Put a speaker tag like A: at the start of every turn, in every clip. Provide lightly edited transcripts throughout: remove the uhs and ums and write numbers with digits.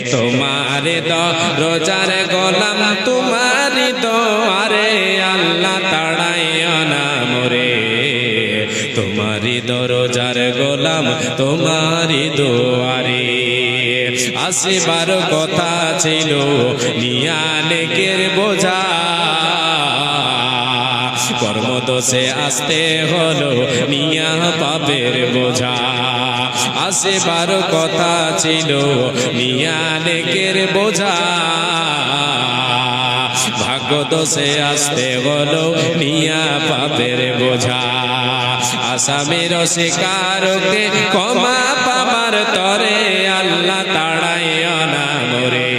A: তোমারি দরজার গোলাম তোমারি দুয়ারে আল্লাহ তাড়াইও না মোরে তোমারি দরজার গোলাম তোমারি দুয়ারে আসিবার কথা ছিল নিয়া নেকের বোঝা কর্মদোষে আসতে হলো নিয়া পাপের বোঝা আসিবার কথা ছিল নিয়া নেকের বোঝা ভাগ্যদোষে আসতে হলো নিয়া পাপের বোঝা আসামের শিকারকে ক্ষমা পাবার তরে আল্লাহ তাড়াইও না মোরে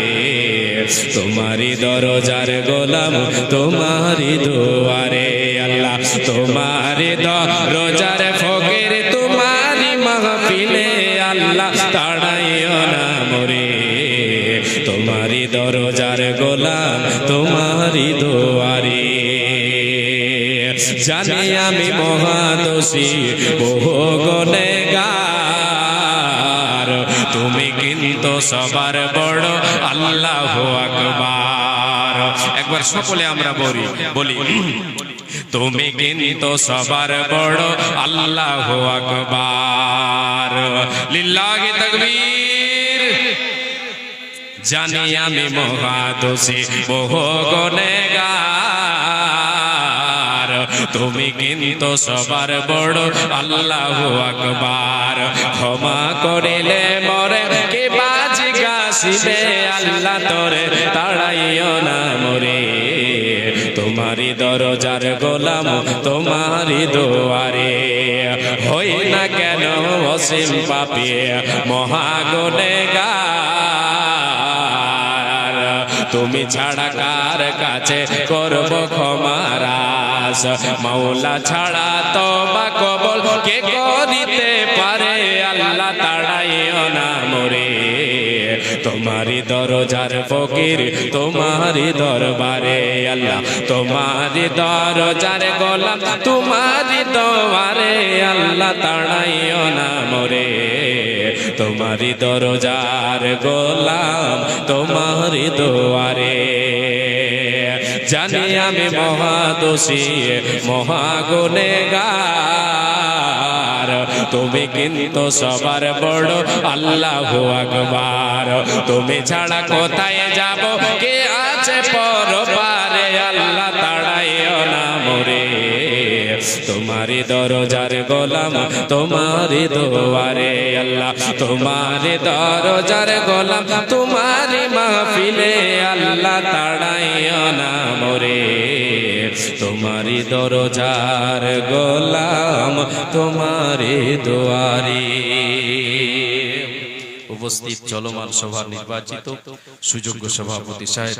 A: তোমারি দরজার গোলাম তোমারি দুয়ারে আল্লাহ তোমারি দরজার ফকির তোমারি মাহফিলে আল্লাহ তাড়াইও না মোরে তোমারি দরজার গোলাম তোমারি দুয়ারে জানি আমি মহাদোষী বহু গুনেহগার তুমি কিন্তু সবার বড় আল্লাহু আকবার একবার সকলে আমরা বলি তুমি কিন্তু সবার বড় আল্লাহু আকবার লিল্লাহি তাকবীর জানি আমি মহাদোষী বহু গুনেহগার তুমি কিন্তু সবার বড় আল্লাহু আকবার ক্ষমা করিলে মরে কে বাজি গাছিবে আল্লাহ তোরে তাড়াইও না মোরে তোমারি দরজার গোলাম তোমারি দুয়ারে হই না কেন অসীম পাপী মহা গুনেহগার তুমি ছাড়া কার কাছে করব ক্ষমার আশ মাওলা ছাড়া তওবা কবুল কে করিতে পারে আল্লাহ তাড়াইও না মোরে তোমারি দরজার ফকির তোমারি দরবারে আল্লাহ তোমারি দরজার গোলাম তোমারি দুয়ারে আল্লাহ তাড়াইও না মোরে তোমারি দরজার গোলাম তোমারি দুয়ারে জানি আমি মহাদোষী মহা গুনেহগার তুমি কিন্তু সবার বড় আল্লাহু আকবার তুমি ছাড়া কোথায় যাব কে আছে পরপারে আল্লাহ তাড়াইও না মোরে তোমারি দরজার গোলাম তোমারি দুয়ারে আল্লাহ তোমারি দরজার গোলাম তোমারি মাহফিলে আল্লাহ তাড়াইও না মোরে তোমারি দরজার গোলাম তোমারি দুয়ারে উপস্থিত চলমান সভার নির্বাচিত সুযোগ্য সভাপতি সাহেব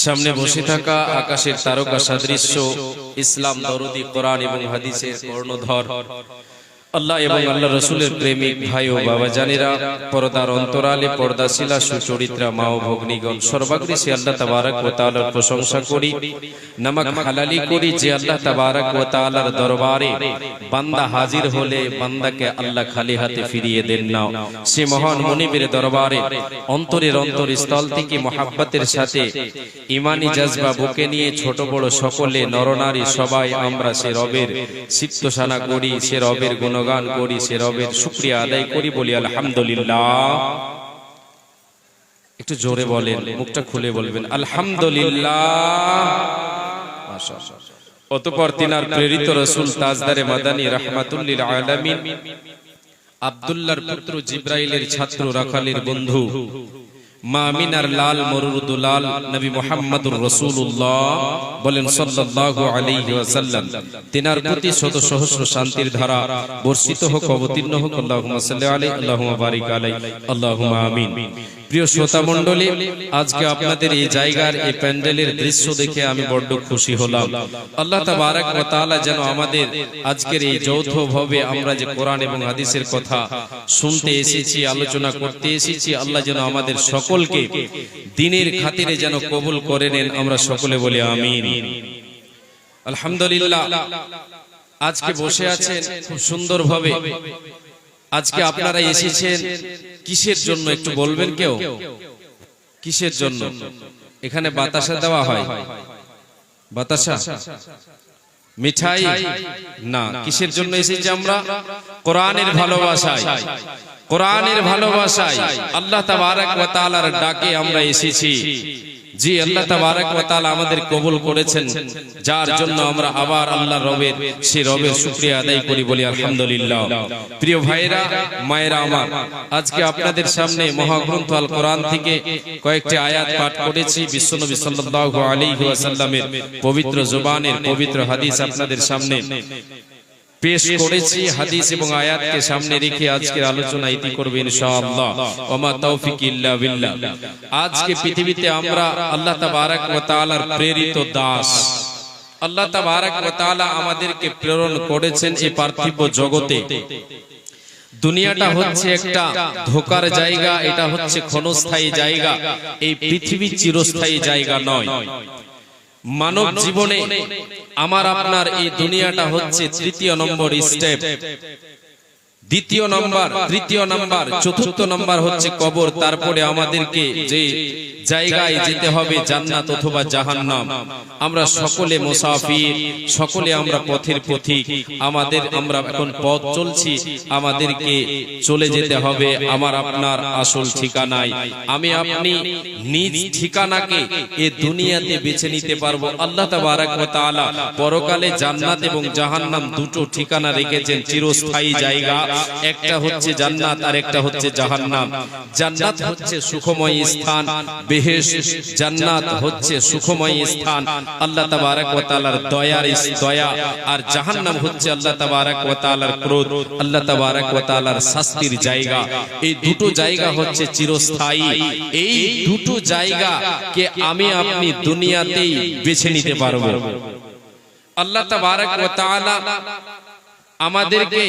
A: সামনে বসে থাকা আকাশের তারকা সদৃশ্য ইসলাম দরদি কোরআন এবং হাদিসের কর্ণধর আল্লাহ এবং আল্লাহ রাসূলের প্রেমিক ভাই ও বাবা জানেরা পর্দার অন্তরালে পর্দাশীলা সুচরিত্রা মা ও ভগ্নীগণ সর্বাগ্রে সে আল্লাহ তাবারক ওয়া তাআলার প্রশংসা করি নামাক হালালি করি যে আল্লাহ তাবারক ওয়া তাআলার দরবারে বান্দা হাজির হলে বান্দাকে আল্লাহ খালি হাতে ফিরিয়ে দেন না সে মহান মুনিবের দরবারে অন্তরের অন্তরস্থল থেকে মহব্বতের সাথে ঈমানি জজবা বুকে নিয়ে ছোট বড় সকলে নরনারী সবাই আমরা সে রবের সিফতশানা করি সে রবের গুণগান করি সে রবের শুকরিয়া আদায় করি বলি আলহামদুলিল্লাহ একটু জোরে বলেন মুখটা খুলে বলবেন আলহামদুলিল্লাহ মাশাআল্লাহ অতঃপর তিনার প্রেরিত রাসূল তাজদারে মাদানী রাহমাতুল লিল আলামিন আব্দুল্লাহর পুত্র জিবরাইলের ছাত্র রাখালের বন্ধু মা আমিনার লাল মরুরুদুলাল নবী মুহাম্মদুর রাসূলুল্লাহ বলেন সাল্লাল্লাহু আলাইহি ওয়াসাল্লাম তিনার প্রতি শত সহস্র শান্তির ধারা বর্ষিত হোক অবতীর্ণ হোক আল্লাহুম্মা সাল্লি আলাইহি আল্লাহুম্মা বারিক আলাইহি আল্লাহুম্মা আমিন প্রিয় শ্রোতা মণ্ডলী আজকে আপনাদের এই জায়গার এই প্যান্ডেলের দৃশ্য দেখে আমি বড় খুশি হলাম আল্লাহ তাবারক ওয়া তাআলা যেন আমাদের আজকের এই যৌথভাবে আমরা যে কোরআন এবং হাদিসের কথা শুনতে এসেছি আলোচনা করতে এসেছি আল্লাহ যেন আমাদের সকলকে দ্বীনের খাতিরে যেন কবুল করে নেন আমরা সকলে বলি আমিন আলহামদুলিল্লাহ আজকে বসে আছেন খুব সুন্দরভাবে আজকে আপনারা এসেছেন কিসের জন্য একটু বলবেন কেউ? কিসের জন্য? এখানে বাতাসা দেওয়া হয়? বাতাসা, মিঠাই না, কিসের জন্য এসেছি আমরা? কোরআনের ভালোবাসায়, কোরআনের ভালোবাসায় আল্লাহ তাবারক ওয়া তাআলার ডাকে আমরা এসেছি। জি, আল্লাহ তাবারক ওয়া তাআলা আমাদের কবুল করেছেন, যার জন্য আমরা আবার আল্লাহর রবের সেই রবের শুকরিয়া আদায় করি, বলি আলহামদুলিল্লাহ। প্রিয় ভাইরা, মায়েরা আমার, আজকে আপনাদের সামনে মহাগ্রন্থ আল কোরআন থেকে কয়েকটি আয়াত পাঠ করেছি। বিশ্বনবী সাল্লাল্লাহু আলাইহি ওয়াসাল্লামের পবিত্র জবানের পবিত্র হাদিস আপনাদের সামনে পেশ করেছি। হাদিস এবং আয়াতকে সামনে রেখে আজকের আলোচনা ইতি করব ইনশাআল্লাহ। ওমা তৌফিক ইল্লা বিল্লাহ। আজকে পৃথিবীতে আমরা আল্লাহ তাবারক ওয়া তাআলার প্রেরিত দাস। আল্লাহ তাবারক ওয়া তাআলা আমাদেরকে প্রেরণ করেছেন এই পার্থিব জগতে। দুনিয়াটা হচ্ছে একটা ধোকার জায়গা, এটা হচ্ছে ক্ষণস্থায়ী জায়গা, এই পৃথিবী চিরস্থায়ী জায়গা নয়। মানব জীবনে আমার আপনার এই দুনিয়াটা হচ্ছে তৃতীয় নম্বর স্টেপ, দ্বিতীয় নম্বর, তৃতীয় নম্বর, চতুর্থ নম্বর হচ্ছে কবর। তারপরে আমাদেরকে যে জায়গায় যেতে হবে জান্নাত অথবা জাহান্নাম। আমরা সকলে মুসাফির, সকলে আমরা পথের পথিক। আমরা এখন পথ চলছি, আমাদেরকে চলে যেতে হবে আমার আপনার আসল ঠিকানায়। আমি আপনি নিজ ঠিকানাকে এই দুনিয়াতে বেছে নিতে পারবো। আল্লাহ তাবারক ওয়া তাআলা পরকালে জান্নাত এবং জাহান্নাম দুটো ঠিকানা রেখেছেন, চিরস্থায়ী জায়গা। একটা হচ্ছে জান্নাত আর একটা হচ্ছে জাহান্নাম। জান্নাত হচ্ছে সুখময় স্থান, বেহেশত। জান্নাত হচ্ছে সুখময় স্থান, আল্লাহ তাবারক ওয়া তাআলার দয়া। আর জাহান্নাম হচ্ছে আল্লাহ তাবারক ওয়া তাআলার ক্রোধ, আল্লাহ তাবারক ওয়া তাআলার শাস্তির জায়গা। এই দুটো জায়গা হচ্ছে চিরস্থায়ী। এই দুটো জায়গাকে আমি আপনি দুনিয়াতেই বেছে নিতে পারবো। আল্লাহ তাবারক ওয়া তাআলা আমাদেরকে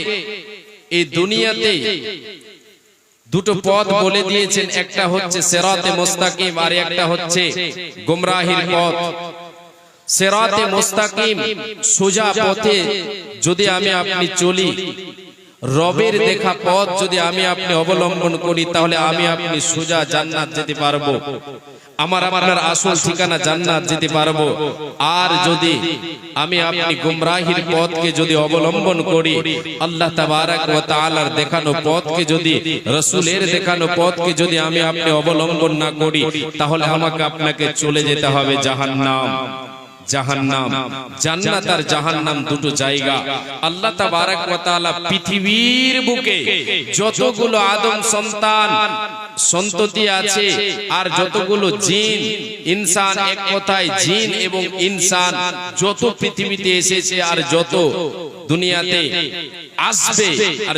A: এই দুনিয়াতে দুটো পথ বলে দিয়েছেন, একটা হচ্ছে সিরাতে মুস্তাকিম আর একটা হচ্ছে গোমরাহির পথ। সিরাতে মুস্তাকিম সোজা পথে যদি আমি আপনি চলি, রবের দেখা পথ যদি আমি আপনি অবলম্বন করি, তাহলে আমি আপনি সোজা জান্নাত যেতে পারবো, আমার আপনার আসল ঠিকানা জান্নাত যেতে পারবো। আর যদি আমি আপনি গুমরাহির পথকে যদি অবলম্বন করি, আল্লাহ তাবারক ওয়া তাআলার দেখানো পথকে যদি, রাসূলের দেখানো পথকে যদি আমি আপনি অবলম্বন না করি, তাহলে আমাকে আপনাকে চলে যেতে হবে জাহান্নাম। জাহান্নাম, জান্নাত আর জাহান্নাম দুটো জায়গা। আল্লাহ তাবারক ওয়া তাআলা পৃথিবীর বুকে যতগুলো আদম সন্তান সন্ততি আছে আর যতগুলো জিন ইনসান, এক কথায় জিন এবং ইনসান যত পৃথিবীতে এসেছে আর যত দুনিয়াতে আসবে আর